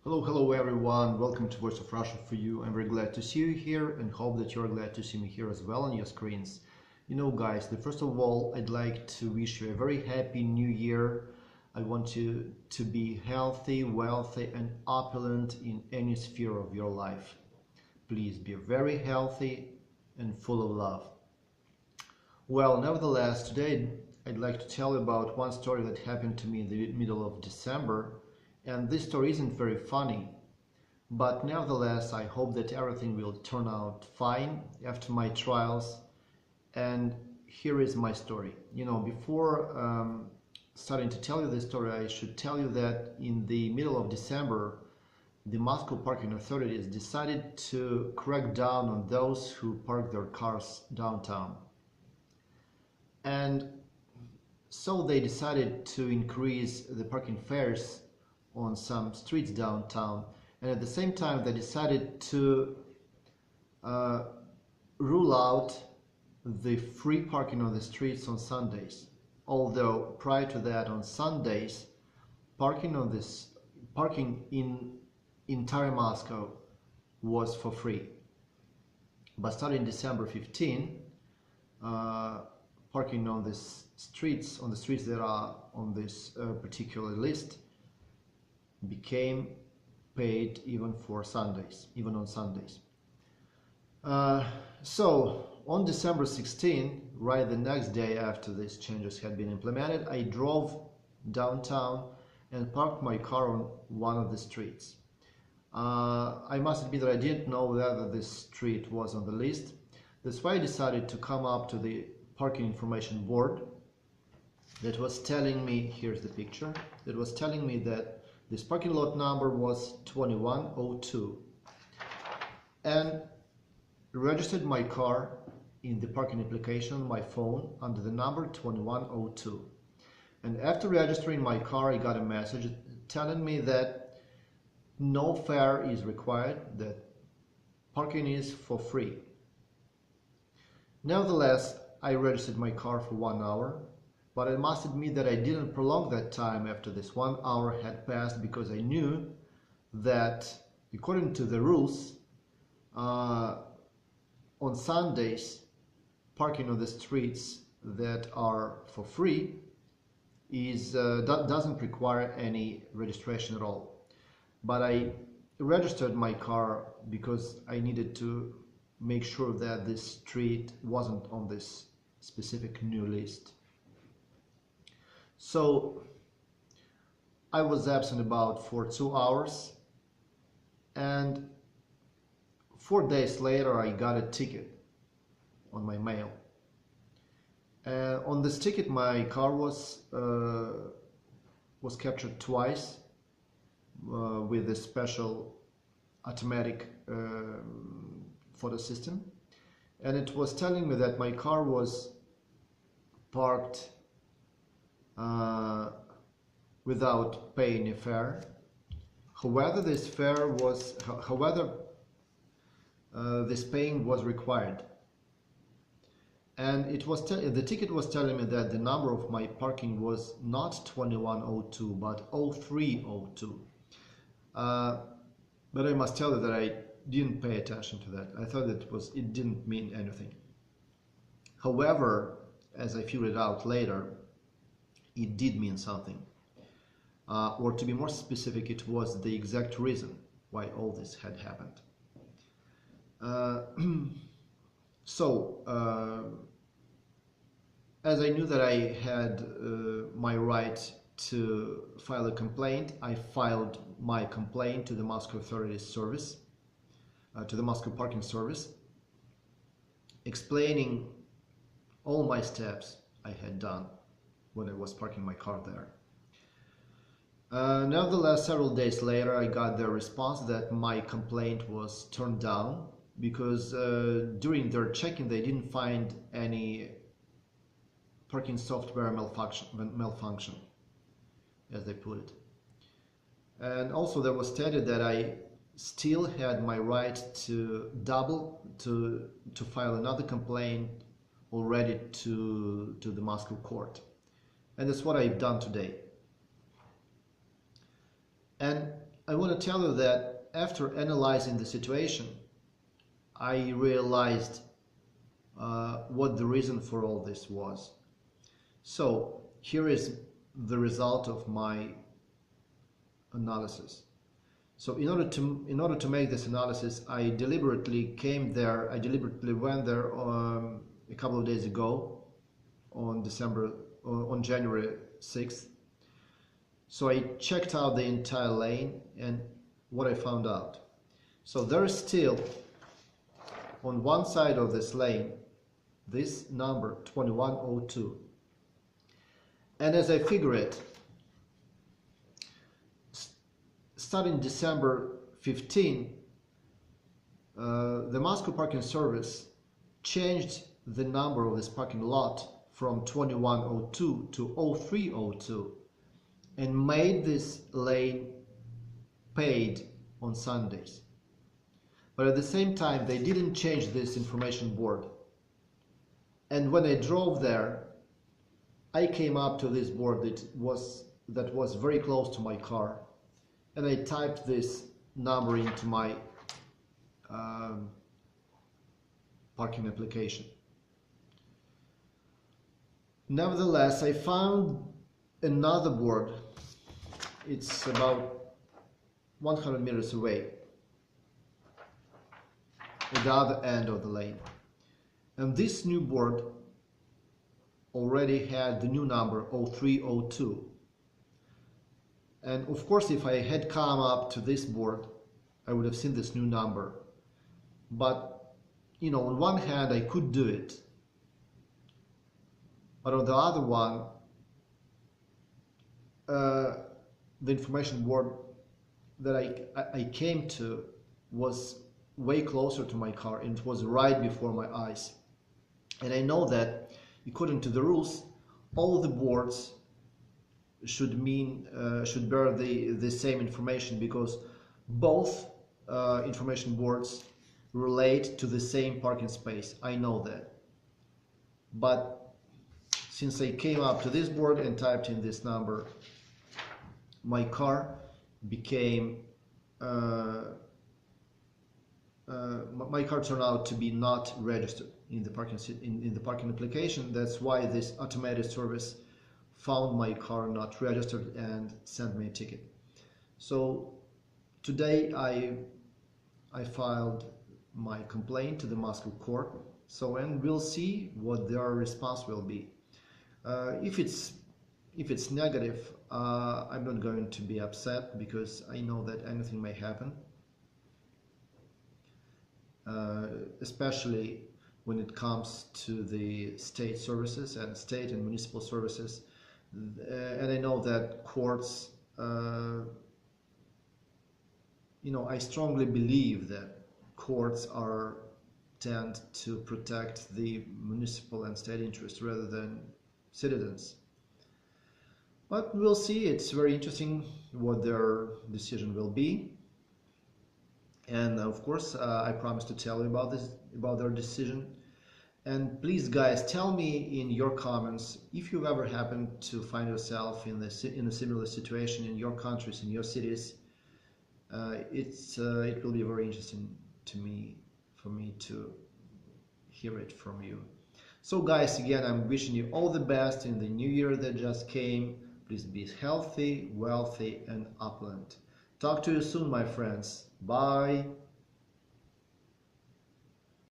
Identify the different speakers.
Speaker 1: Hello everyone, welcome to Voice of Russia for you. I'm very glad to see you here and hope that you're glad to see me here as well on your screens. You know guys, first of all, I'd like to wish you a very happy new year. I want you to be healthy, wealthy and opulent in any sphere of your life. Please be very healthy and full of love. Well, nevertheless, today I'd like to tell you about one story that happened to me in the middle of December. And this story isn't very funny, but nevertheless I hope that everything will turn out fine after my trials. And here is my story. You know, before starting to tell you this story, I should tell you that in the middle of December, the Moscow parking authorities decided to crack down on those who park their cars downtown. And so they decided to increase the parking fares on some streets downtown, and at the same time they decided to rule out the free parking on the streets on Sundays. Although prior to that, on Sundays, parking in entire Moscow was for free. But starting December 15, parking on the streets that are on this particular list became paid even on Sundays. So on December 16, right the next day after these changes had been implemented, I drove downtown and parked my car on one of the streets. I must admit that I didn't know whether this street was on the list. That's why I decided to come up to the parking information board that was telling me, here's the picture, that was telling me that this parking lot number was 2102, and registered my car in the parking application on my phone under the number 2102. And after registering my car, I got a message telling me that no fare is required, that parking is for free. Nevertheless, I registered my car for 1 hour. But I must admit that I didn't prolong that time after this 1 hour had passed, because I knew that according to the rules, on Sundays, parking on the streets that are for free doesn't require any registration at all. But I registered my car because I needed to make sure that this street wasn't on this specific new list. So I was absent for 2 hours, and 4 days later I got a ticket on my mail. On this ticket my car was captured twice with a special automatic photo system, and it was telling me that my car was parked without paying a fare. However, this paying was required, and the ticket was telling me that the number of my parking was not 2102 but 0302. But I must tell you that I didn't pay attention to that. I thought it didn't mean anything. However, as I figured out later, it did mean something, or to be more specific, it was the exact reason why all this had happened. As I knew that I had my right to file a complaint, I filed my complaint to the Moscow Authorities Service, to the Moscow Parking Service, explaining all my steps I had done when I was parking my car there. Nevertheless, several days later I got the response that my complaint was turned down because during their checking they didn't find any parking software malfunction, as they put it. And also there was stated that I still had my right to file another complaint already to the Moscow court. And that's what I've done today. And I want to tell you that after analyzing the situation, I realized what the reason for all this was. So here is the result of my analysis. So in order to make this analysis, I deliberately went there a couple of days ago on January 6th. So I checked out the entire lane, and what I found out. So there is still on one side of this lane this number 2102. And as I figure it, starting December 15, the Moscow Parking Service changed the number of this parking lot from 2102 to 0302 and made this lane paid on Sundays. But at the same time, they didn't change this information board. And when I drove there, I came up to this board that was very close to my car, and I typed this number into my parking application. Nevertheless, I found another board. It's about 100 meters away at the other end of the lane. And this new board already had the new number 0302. And of course, if I had come up to this board, I would have seen this new number. But, you know, on one hand, I could do it. But on the other one, the information board that I came to was way closer to my car, and it was right before my eyes. And I know that according to the rules, all the boards should bear the same information, because both information boards relate to the same parking space. I know that. But since I came up to this board and typed in this number, my car became my car turned out to be not registered in the parking application. That's why this automated service found my car not registered and sent me a ticket. So today I filed my complaint to the Moscow court. And we'll see what their response will be. If it's negative, I'm not going to be upset, because I know that anything may happen. Especially when it comes to the state services and state and municipal services. And I know that courts, I strongly believe that courts tend to protect the municipal and state interests rather than citizens. But we'll see. It's very interesting what their decision will be. And of course, I promise to tell you about their decision. And please, guys, tell me in your comments if you've ever happened to find yourself in a similar situation in your countries, in your cities. It will be very interesting for me to hear it from you. So, guys, again, I'm wishing you all the best in the new year that just came. Please be healthy, wealthy, and opulent. Talk to you soon, my friends. Bye.